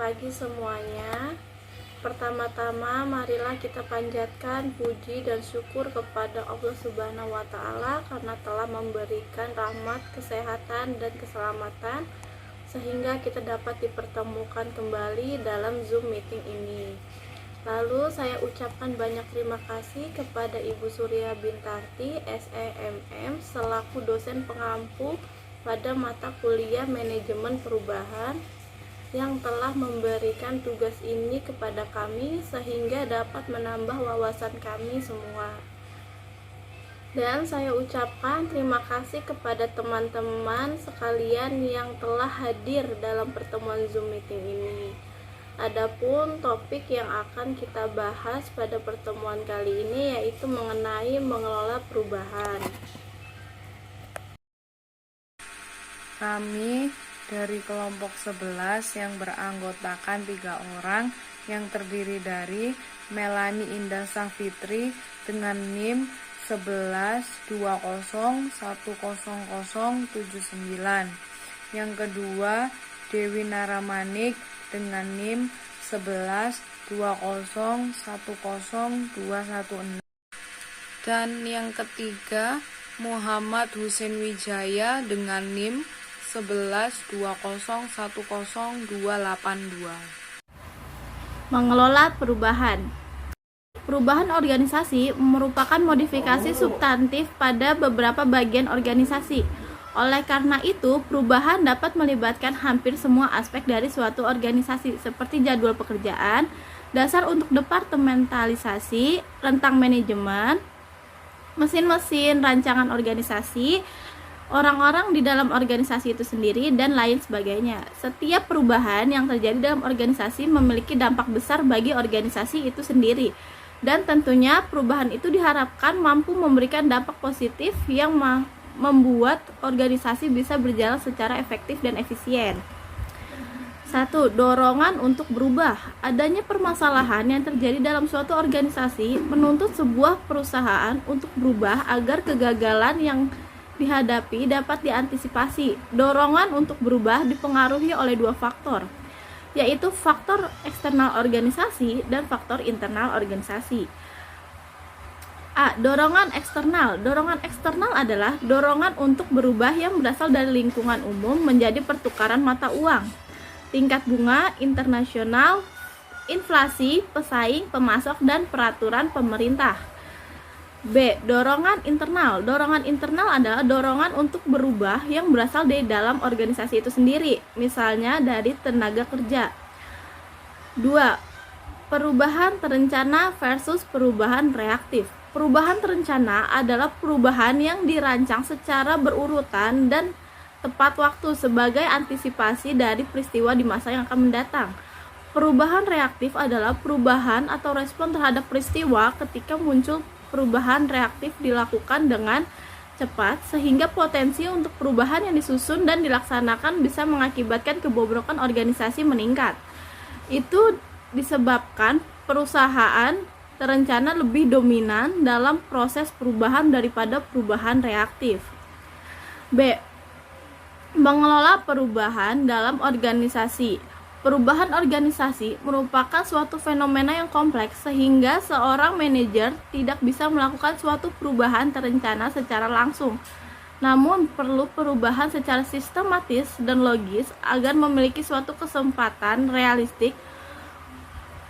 pagi semuanya. Pertama-tama marilah kita panjatkan puji dan syukur kepada Allah Subhanahu wa Ta'ala karena telah memberikan rahmat, kesehatan, dan keselamatan sehingga kita dapat dipertemukan kembali dalam Zoom meeting ini. Lalu saya ucapkan banyak terima kasih kepada Ibu Surya Bintarti SEMM selaku dosen pengampu pada mata kuliah Manajemen Perubahan yang telah memberikan tugas ini kepada kami sehingga dapat menambah wawasan kami semua. Dan saya ucapkan terima kasih kepada teman-teman sekalian yang telah hadir dalam pertemuan Zoom meeting ini. Adapun topik yang akan kita bahas pada pertemuan kali ini yaitu mengenai mengelola perubahan. Kami dari kelompok 11 yang beranggotakan 3 orang yang terdiri dari Melani Indah Safitri dengan NIM 1120100079. Yang kedua Dewi Naramanik dengan NIM 1120100216. Dan yang ketiga Muhammad Husin Wijaya dengan NIM 1120100282. Mengelola perubahan. Perubahan organisasi merupakan modifikasi substantif pada beberapa bagian organisasi. Oleh karena itu, perubahan dapat melibatkan hampir semua aspek dari suatu organisasi seperti jadwal pekerjaan, dasar untuk departementalisasi, rentang manajemen, mesin-mesin, rancangan organisasi, orang-orang di dalam organisasi itu sendiri, dan lain sebagainya. Setiap perubahan yang terjadi dalam organisasi memiliki dampak besar bagi organisasi itu sendiri. Dan tentunya perubahan itu diharapkan mampu memberikan dampak positif yang membuat organisasi bisa berjalan secara efektif dan efisien. 1. Dorongan untuk berubah. Adanya permasalahan yang terjadi dalam suatu organisasi menuntut sebuah perusahaan untuk berubah agar kegagalan yang dihadapi dapat diantisipasi. Dorongan untuk berubah dipengaruhi oleh 2 faktor, yaitu faktor eksternal organisasi dan faktor internal organisasi. A. Dorongan eksternal. Dorongan eksternal adalah dorongan untuk berubah yang berasal dari lingkungan umum menjadi pertukaran mata uang, tingkat bunga internasional, inflasi, pesaing, pemasok, dan peraturan pemerintah. B. Dorongan internal. Dorongan internal adalah dorongan untuk berubah yang berasal dari dalam organisasi itu sendiri, misalnya dari tenaga kerja. 2. Perubahan terencana versus perubahan reaktif. Perubahan terencana adalah perubahan yang dirancang secara berurutan dan tepat waktu sebagai antisipasi dari peristiwa di masa yang akan mendatang. Perubahan reaktif adalah perubahan atau respon terhadap peristiwa. Ketika muncul perubahan reaktif dilakukan dengan cepat sehingga potensi untuk perubahan yang disusun dan dilaksanakan bisa mengakibatkan kebobrokan organisasi meningkat. Itu disebabkan perusahaan terencana lebih dominan dalam proses perubahan daripada perubahan reaktif. B. Mengelola perubahan dalam organisasi. Perubahan organisasi merupakan suatu fenomena yang kompleks sehingga seorang manajer tidak bisa melakukan suatu perubahan terencana secara langsung. Namun perlu perubahan secara sistematis dan logis agar memiliki suatu kesempatan realistik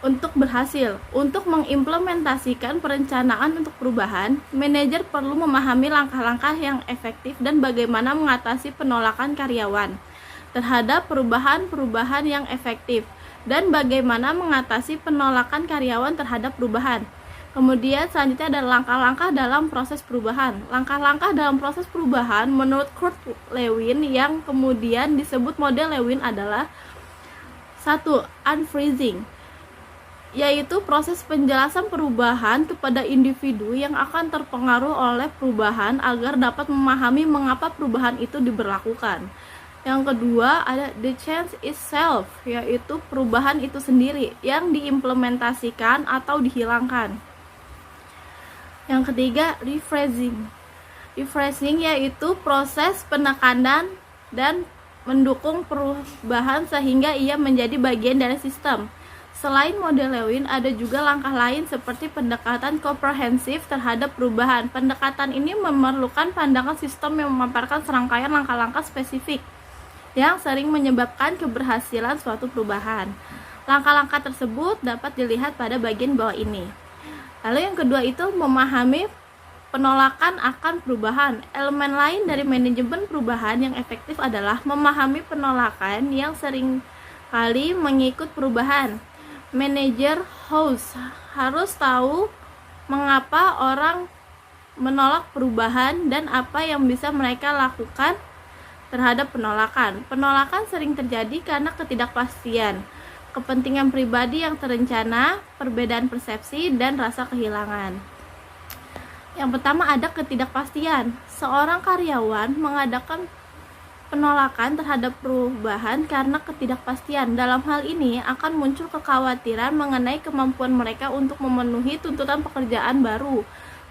untuk berhasil. Untuk mengimplementasikan perencanaan untuk perubahan, manajer perlu memahami langkah-langkah yang efektif dan bagaimana mengatasi penolakan karyawan terhadap perubahan-perubahan yang efektif dan bagaimana mengatasi penolakan karyawan terhadap perubahan. Kemudian selanjutnya ada langkah-langkah dalam proses perubahan. Langkah-langkah dalam proses perubahan menurut Kurt Lewin yang kemudian disebut model Lewin adalah 1. Unfreezing, yaitu proses penjelasan perubahan kepada individu yang akan terpengaruh oleh perubahan agar dapat memahami mengapa perubahan itu diberlakukan. Yang kedua ada the change itself, yaitu perubahan itu sendiri yang diimplementasikan atau dihilangkan. Yang ketiga refreshing. Refreshing yaitu proses penekanan dan mendukung perubahan sehingga ia menjadi bagian dari sistem. Selain model Lewin, ada juga langkah lain seperti pendekatan komprehensif terhadap perubahan. Pendekatan ini memerlukan pandangan sistem yang memaparkan serangkaian langkah-langkah spesifik yang sering menyebabkan keberhasilan suatu perubahan. Langkah-langkah tersebut dapat dilihat pada bagian bawah ini. Lalu yang kedua itu memahami penolakan akan perubahan. Elemen lain dari manajemen perubahan yang efektif adalah memahami penolakan yang sering kali mengikut perubahan. Manajer harus tahu mengapa orang menolak perubahan dan apa yang bisa mereka lakukan terhadap penolakan. Penolakan sering terjadi karena ketidakpastian, kepentingan pribadi yang terencana, perbedaan persepsi, dan rasa kehilangan. Yang pertama ada ketidakpastian. Seorang karyawan mengadakan penolakan terhadap perubahan karena ketidakpastian. Dalam hal ini akan muncul kekhawatiran mengenai kemampuan mereka untuk memenuhi tuntutan pekerjaan baru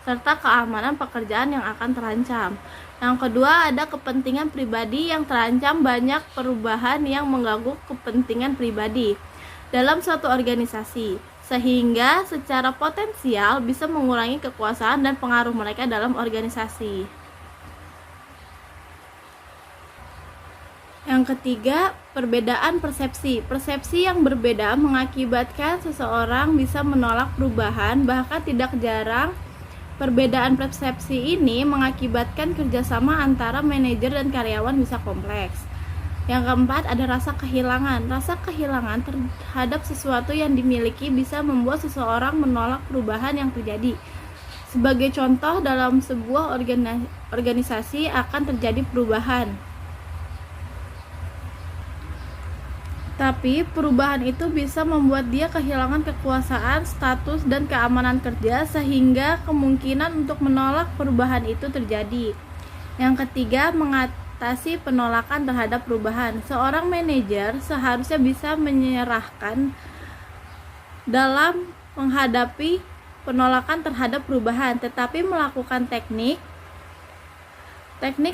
serta keamanan pekerjaan yang akan terancam. Yang kedua ada kepentingan pribadi yang terancam. Banyak perubahan yang mengganggu kepentingan pribadi dalam suatu organisasi, sehingga secara potensial bisa mengurangi kekuasaan dan pengaruh mereka dalam organisasi. Yang ketiga, perbedaan persepsi. Persepsi yang berbeda mengakibatkan seseorang bisa menolak perubahan, bahkan tidak jarang perbedaan persepsi ini mengakibatkan kerjasama antara manajer dan karyawan bisa kompleks. Yang keempat, ada rasa kehilangan. Rasa kehilangan terhadap sesuatu yang dimiliki bisa membuat seseorang menolak perubahan yang terjadi. Sebagai contoh, dalam sebuah organisasi akan terjadi perubahan, tapi perubahan itu bisa membuat dia kehilangan kekuasaan, status, dan keamanan kerja, sehingga kemungkinan untuk menolak perubahan itu terjadi. Yang ketiga, mengatasi penolakan terhadap perubahan. Seorang manajer seharusnya bisa menyerahkan dalam menghadapi penolakan terhadap perubahan, tetapi melakukan teknik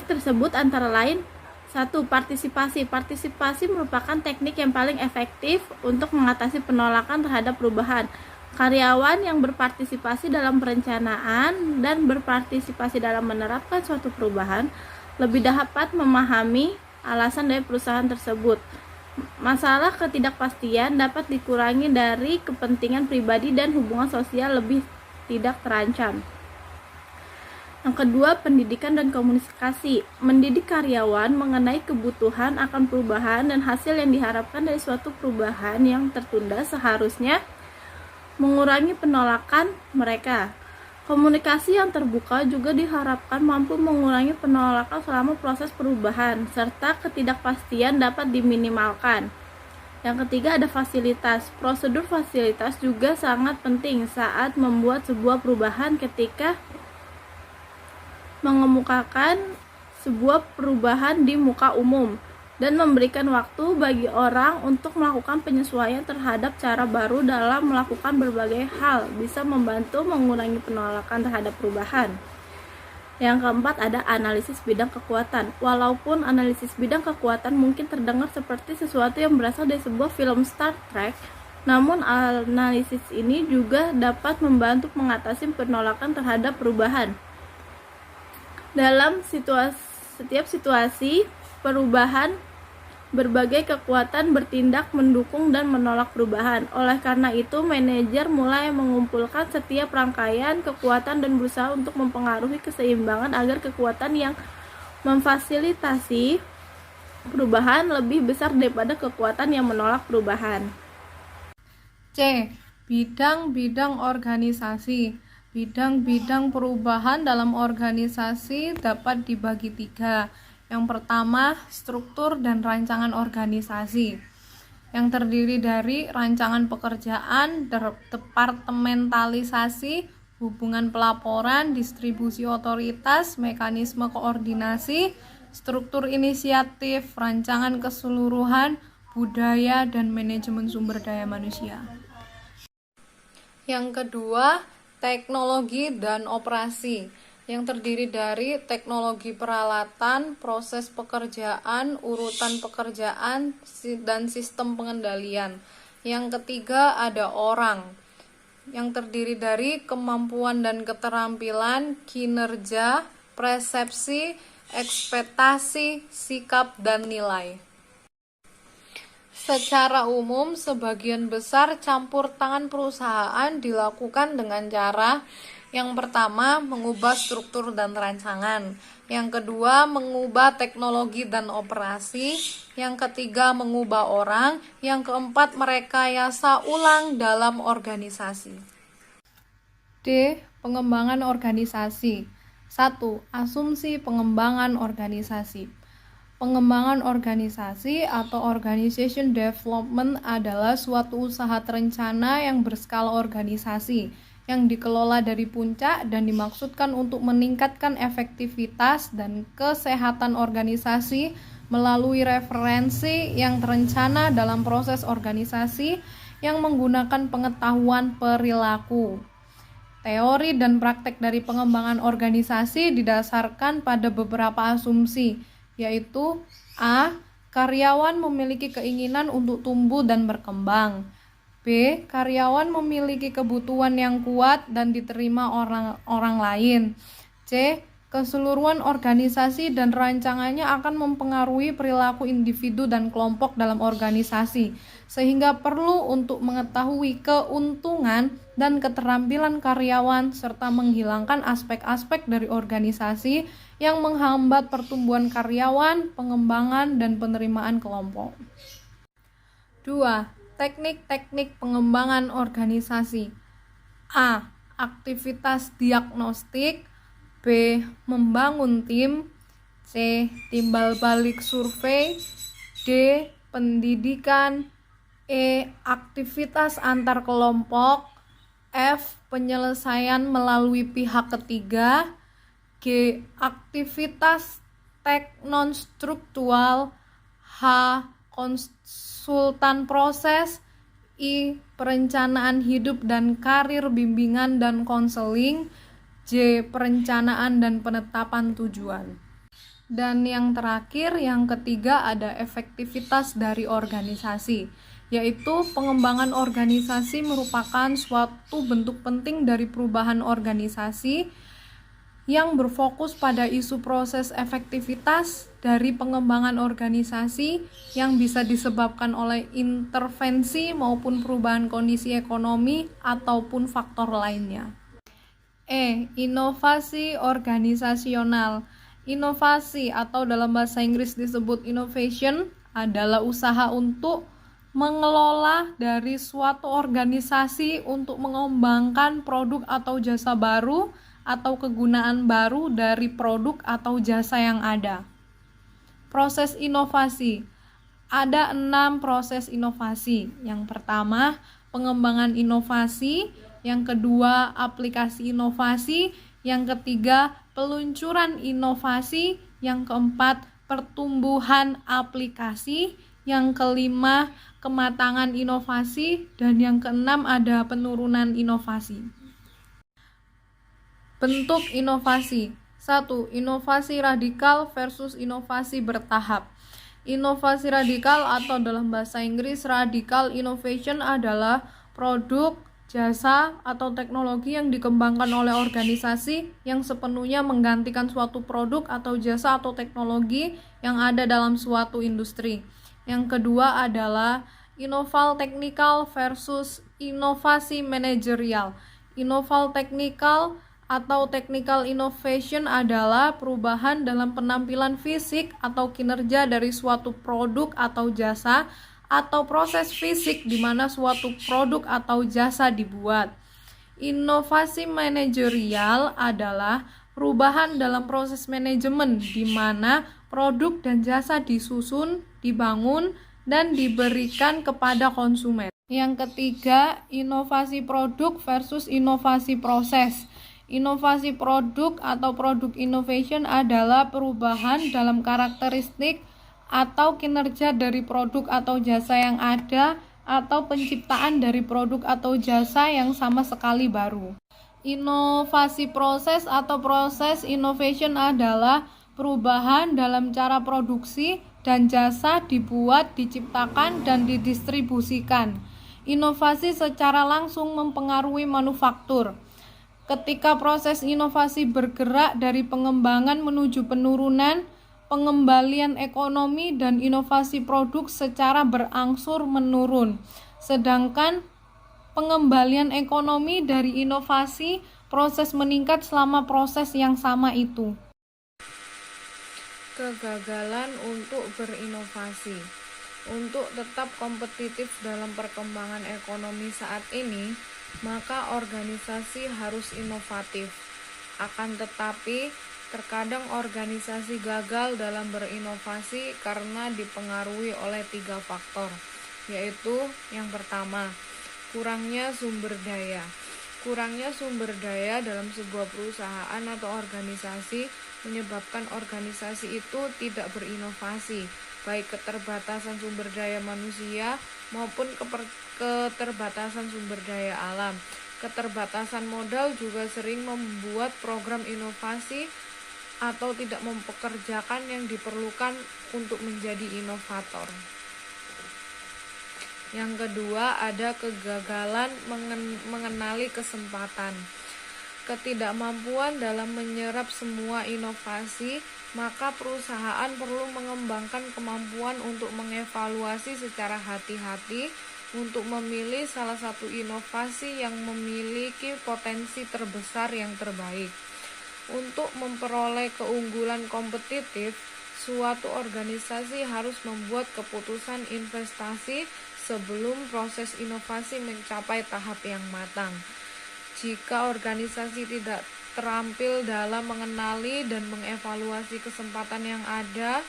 tersebut antara lain: 1. Partisipasi. Partisipasi merupakan teknik yang paling efektif untuk mengatasi penolakan terhadap perubahan. Karyawan yang berpartisipasi dalam perencanaan dan berpartisipasi dalam menerapkan suatu perubahan lebih dapat memahami alasan dari perusahaan tersebut. Masalah ketidakpastian dapat dikurangi dari kepentingan pribadi dan hubungan sosial lebih tidak terancam. Yang kedua, pendidikan dan komunikasi. Mendidik karyawan mengenai kebutuhan akan perubahan dan hasil yang diharapkan dari suatu perubahan yang tertunda seharusnya mengurangi penolakan mereka. Komunikasi yang terbuka juga diharapkan mampu mengurangi penolakan selama proses perubahan, serta ketidakpastian dapat diminimalkan. Yang ketiga, ada fasilitas. Prosedur fasilitas juga sangat penting saat membuat sebuah perubahan. Ketika mengemukakan sebuah perubahan di muka umum dan memberikan waktu bagi orang untuk melakukan penyesuaian terhadap cara baru dalam melakukan berbagai hal bisa membantu mengurangi penolakan terhadap perubahan. Yang keempat, ada analisis bidang kekuatan. Walaupun analisis bidang kekuatan mungkin terdengar seperti sesuatu yang berasal dari sebuah film Star Trek, namun analisis ini juga dapat membantu mengatasi penolakan terhadap perubahan. Dalam setiap situasi perubahan, berbagai kekuatan bertindak mendukung dan menolak perubahan. Oleh karena itu, manajer mulai mengumpulkan setiap rangkaian kekuatan dan berusaha untuk mempengaruhi keseimbangan agar kekuatan yang memfasilitasi perubahan lebih besar daripada kekuatan yang menolak perubahan. C. Bidang-bidang organisasi. Bidang-bidang perubahan dalam organisasi dapat dibagi 3. Yang pertama, struktur dan rancangan organisasi, yang terdiri dari rancangan pekerjaan, departementalisasi, hubungan pelaporan, distribusi otoritas, mekanisme koordinasi, struktur inisiatif, rancangan keseluruhan, budaya, dan manajemen sumber daya manusia. Yang kedua, teknologi dan operasi, yang terdiri dari teknologi peralatan, proses pekerjaan, urutan pekerjaan, dan sistem pengendalian. Yang ketiga ada orang, yang terdiri dari kemampuan dan keterampilan, kinerja, persepsi, ekspektasi, sikap, dan nilai. Secara umum, sebagian besar campur tangan perusahaan dilakukan dengan cara yang pertama, mengubah struktur dan rancangan. Yang kedua, mengubah teknologi dan operasi. Yang ketiga, mengubah orang. Yang keempat, merekayasa ulang dalam organisasi. D. Pengembangan organisasi. 1. Asumsi pengembangan organisasi. Pengembangan organisasi atau organization development adalah suatu usaha terencana yang berskala organisasi yang dikelola dari puncak dan dimaksudkan untuk meningkatkan efektivitas dan kesehatan organisasi melalui referensi yang terencana dalam proses organisasi yang menggunakan pengetahuan perilaku. Teori dan praktek dari pengembangan organisasi didasarkan pada beberapa asumsi, yaitu A. Karyawan memiliki keinginan untuk tumbuh dan berkembang. B. Karyawan memiliki kebutuhan yang kuat dan diterima orang lain. C. Keseluruhan organisasi dan rancangannya akan mempengaruhi perilaku individu dan kelompok dalam organisasi, sehingga perlu untuk mengetahui keuntungan dan keterampilan karyawan serta menghilangkan aspek-aspek dari organisasi yang menghambat pertumbuhan karyawan, pengembangan, dan penerimaan kelompok. 2. Teknik-teknik pengembangan organisasi. A. Aktivitas diagnostik. B. Membangun tim. C. Timbal balik survei. D. Pendidikan. E. Aktivitas antar kelompok. F. Penyelesaian melalui pihak ketiga. G. Aktivitas non-struktural. H. Konsultan proses. I. Perencanaan hidup dan karir, bimbingan dan konseling. J. Perencanaan dan penetapan tujuan. Dan yang terakhir, yang ketiga ada efektivitas dari organisasi, yaitu pengembangan organisasi merupakan suatu bentuk penting dari perubahan organisasi yang berfokus pada isu proses efektivitas dari pengembangan organisasi yang bisa disebabkan oleh intervensi maupun perubahan kondisi ekonomi ataupun faktor lainnya. E. Inovasi organisasional. Inovasi atau dalam bahasa Inggris disebut innovation adalah usaha untuk mengelola dari suatu organisasi untuk mengembangkan produk atau jasa baru atau kegunaan baru dari produk atau jasa yang ada. Proses inovasi. Ada 6 proses inovasi. Yang pertama, pengembangan inovasi. Yang kedua, aplikasi inovasi. Yang ketiga, peluncuran inovasi. Yang keempat, pertumbuhan aplikasi. Yang kelima, kematangan inovasi. Dan yang keenam ada penurunan inovasi. Bentuk inovasi. 1. Inovasi radikal versus inovasi bertahap. Inovasi radikal atau dalam bahasa Inggris radical innovation adalah produk, jasa, atau teknologi yang dikembangkan oleh organisasi yang sepenuhnya menggantikan suatu produk atau jasa atau teknologi yang ada dalam suatu industri. Yang kedua adalah inoval teknikal versus inovasi manajerial. Inoval teknikal atau technical innovation adalah perubahan dalam penampilan fisik atau kinerja dari suatu produk atau jasa atau proses fisik di mana suatu produk atau jasa dibuat. Inovasi manajerial adalah perubahan dalam proses manajemen di mana produk dan jasa disusun, dibangun, dan diberikan kepada konsumen. Yang ketiga, inovasi produk versus inovasi proses. Inovasi produk atau produk innovation adalah perubahan dalam karakteristik atau kinerja dari produk atau jasa yang ada atau penciptaan dari produk atau jasa yang sama sekali baru. Inovasi proses atau proses innovation adalah perubahan dalam cara produksi dan jasa dibuat, diciptakan, dan didistribusikan. Inovasi secara langsung mempengaruhi manufaktur. Ketika proses inovasi bergerak dari pengembangan menuju penurunan, pengembalian ekonomi dan inovasi produk secara berangsur menurun. Sedangkan pengembalian ekonomi dari inovasi proses meningkat selama proses yang sama itu. Kegagalan untuk berinovasi. Untuk tetap kompetitif dalam perkembangan ekonomi saat ini, maka organisasi harus inovatif. Akan tetapi, terkadang organisasi gagal dalam berinovasi karena dipengaruhi oleh 3 faktor, yaitu yang pertama, kurangnya sumber daya. Kurangnya sumber daya dalam sebuah perusahaan atau organisasi menyebabkan organisasi itu tidak berinovasi, baik keterbatasan sumber daya manusia maupun keterbatasan sumber daya alam. Keterbatasan modal juga sering membuat program inovasi atau tidak mempekerjakan yang diperlukan untuk menjadi inovator. Yang kedua, ada kegagalan mengenali kesempatan. Ketidakmampuan dalam menyerap semua inovasi, maka perusahaan perlu mengembangkan kemampuan untuk mengevaluasi secara hati-hati untuk memilih salah satu inovasi yang memiliki potensi terbesar yang terbaik. Untuk memperoleh keunggulan kompetitif, suatu organisasi harus membuat keputusan investasi sebelum proses inovasi mencapai tahap yang matang. Jika organisasi tidak terampil dalam mengenali dan mengevaluasi kesempatan yang ada,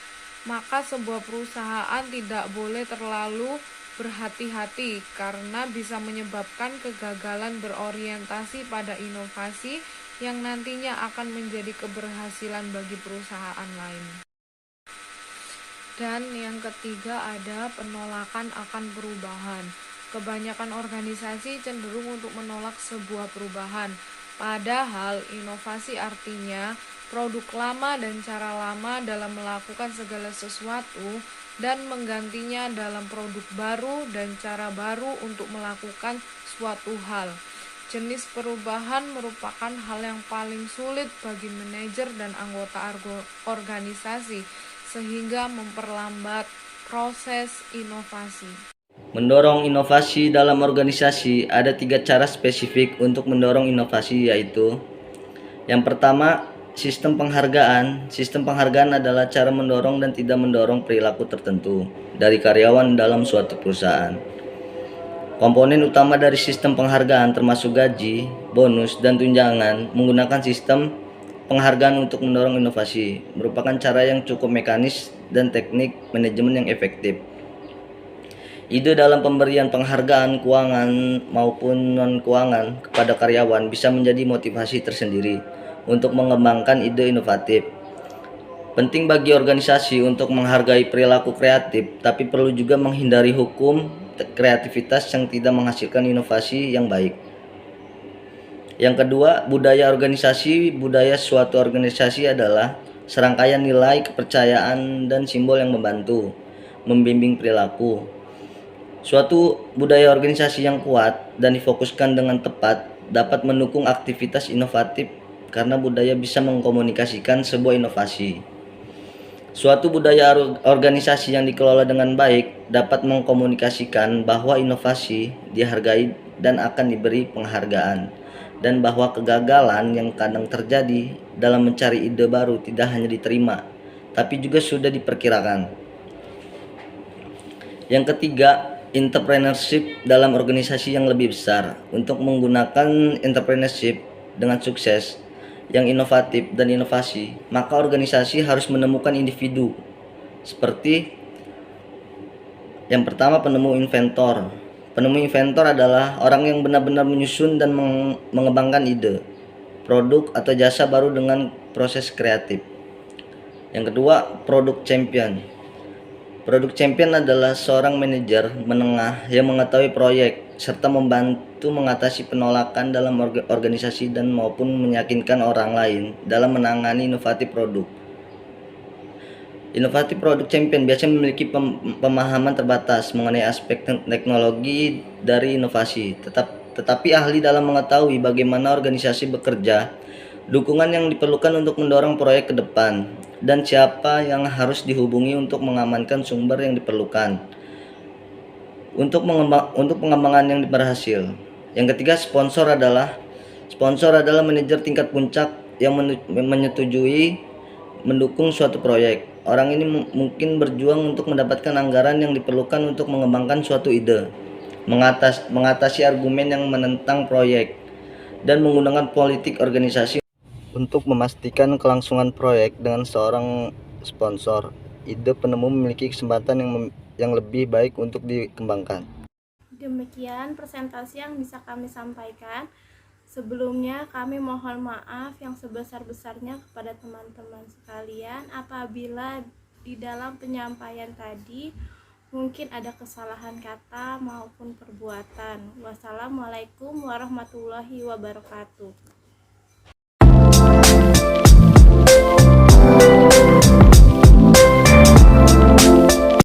maka sebuah perusahaan tidak boleh terlalu berhati-hati karena bisa menyebabkan kegagalan berorientasi pada inovasi yang nantinya akan menjadi keberhasilan bagi perusahaan lain. Dan yang ketiga ada penolakan akan perubahan. Kebanyakan organisasi cenderung untuk menolak sebuah perubahan. Padahal inovasi artinya produk lama dan cara lama dalam melakukan segala sesuatu dan menggantinya dalam produk baru dan cara baru untuk melakukan suatu hal. Jenis perubahan merupakan hal yang paling sulit bagi manajer dan anggota organisasi, sehingga memperlambat proses inovasi. Mendorong inovasi dalam organisasi ada 3 cara spesifik untuk mendorong inovasi, yaitu yang pertama, sistem penghargaan. Sistem penghargaan adalah cara mendorong dan tidak mendorong perilaku tertentu dari karyawan dalam suatu perusahaan. Komponen utama dari sistem penghargaan termasuk gaji, bonus, dan tunjangan menggunakan sistem penghargaan untuk mendorong inovasi merupakan cara yang cukup mekanis dan teknik manajemen yang efektif. Ide dalam pemberian penghargaan keuangan maupun non-keuangan kepada karyawan bisa menjadi motivasi tersendiri untuk mengembangkan ide inovatif. Penting bagi organisasi untuk menghargai perilaku kreatif, tapi perlu juga menghindari hukum kreativitas yang tidak menghasilkan inovasi yang baik. Yang kedua, budaya organisasi. Budaya suatu organisasi adalah serangkaian nilai, kepercayaan, dan simbol yang membantu membimbing perilaku. Suatu budaya organisasi yang kuat dan difokuskan dengan tepat dapat mendukung aktivitas inovatif karena budaya bisa mengkomunikasikan sebuah inovasi. Suatu budaya organisasi yang dikelola dengan baik dapat mengkomunikasikan bahwa inovasi dihargai dan akan diberi penghargaan, dan bahwa kegagalan yang kadang terjadi dalam mencari ide baru tidak hanya diterima, tapi juga sudah diperkirakan. Yang ketiga, entrepreneurship dalam organisasi yang lebih besar. Untuk menggunakan entrepreneurship dengan sukses, yang inovatif dan inovasi, maka organisasi harus menemukan individu seperti yang pertama, penemu inventor. Penemu inventor adalah orang yang benar-benar menyusun dan mengembangkan ide, produk atau jasa baru dengan proses kreatif. Yang kedua, produk champion. Produk champion adalah seorang manajer menengah yang mengetahui proyek serta membantu mengatasi penolakan dalam organisasi dan maupun meyakinkan orang lain dalam menangani inovatif produk. Inovatif produk champion biasanya memiliki pemahaman terbatas mengenai aspek teknologi dari inovasi, tetapi ahli dalam mengetahui bagaimana organisasi bekerja, dukungan yang diperlukan untuk mendorong proyek ke depan, dan siapa yang harus dihubungi untuk mengamankan sumber yang diperlukan untuk pengembangan yang berhasil. Yang ketiga, sponsor adalah manajer tingkat puncak yang menyetujui mendukung suatu proyek. Orang ini mungkin berjuang untuk mendapatkan anggaran yang diperlukan untuk mengembangkan suatu ide, mengatasi argumen yang menentang proyek, dan menggunakan politik organisasi untuk memastikan kelangsungan proyek. Dengan seorang sponsor, ide penemu memiliki kesempatan yang lebih baik untuk dikembangkan. Demikian presentasi yang bisa kami sampaikan. Sebelumnya kami mohon maaf yang sebesar-besarnya kepada teman-teman sekalian apabila di dalam penyampaian tadi mungkin ada kesalahan kata maupun perbuatan. Wassalamualaikum warahmatullahi wabarakatuh.